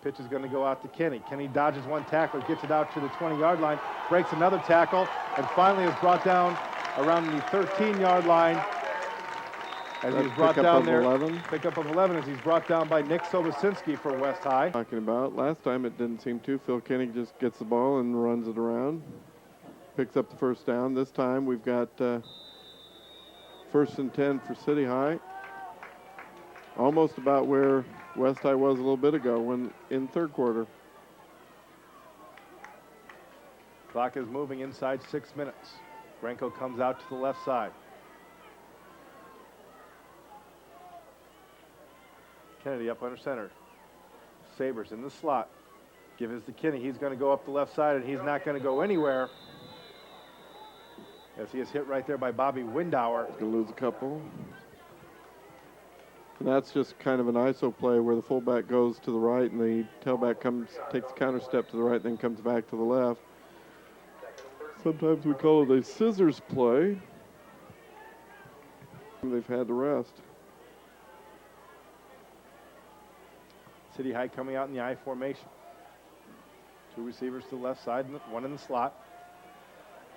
Pitch is going to go out to Kenny. Kenny dodges one tackler, gets it out to the 20-yard line, breaks another tackle, and finally is brought down around the 13-yard line. As he's brought down there, pickup of 11 as he's brought down by Nick Sobosinski for West High. Talking about last time it didn't seem to. Phil Kenny just gets the ball and runs it around, picks up the first down. This time we've got 1st and 10 for City High. Almost about where West High was a little bit ago when in third quarter. Clock is moving inside 6 minutes. Grenko comes out to the left side. Kennedy up under center. Sabers in the slot. Give his to Kenny. He's going to go up the left side, and he's not going to go anywhere. As he is hit right there by Bobby Windauer. He's going to lose a couple. And that's just kind of an ISO play where the fullback goes to the right and the tailback takes a counter step to the right, then comes back to the left. Sometimes we call it a scissors play. They've had to rest. City High coming out in the I formation. Two receivers to the left side, one in the slot.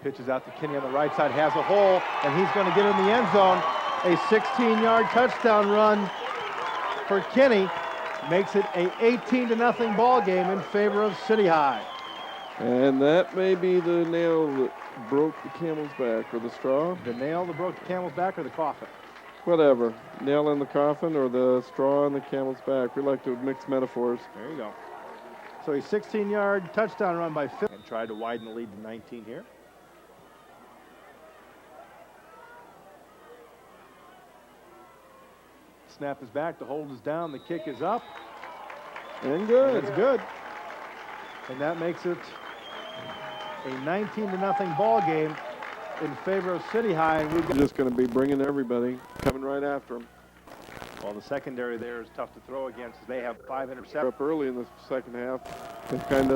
Pitches out to Kinney on the right side, has a hole, and he's going to get in the end zone. A 16-yard touchdown run for Kinney makes it a 18-0 ball game in favor of City High. And that may be the nail that broke the camel's back, or the straw. The nail that broke the camel's back, or the coffin? Whatever. Nail in the coffin or the straw in the camel's back. We like to mix metaphors. There you go. So a 16-yard touchdown run by Phil. And tried to widen the lead to 19 here. Snap is back, the hold is down, the kick is up. And good. And it's good. And that makes it a 19-0 ball game in favor of City High. And we're just going to be bringing everybody, coming right after them. Well, the secondary there is tough to throw against. They have 5 interceptions. Up early in the second half, they kind of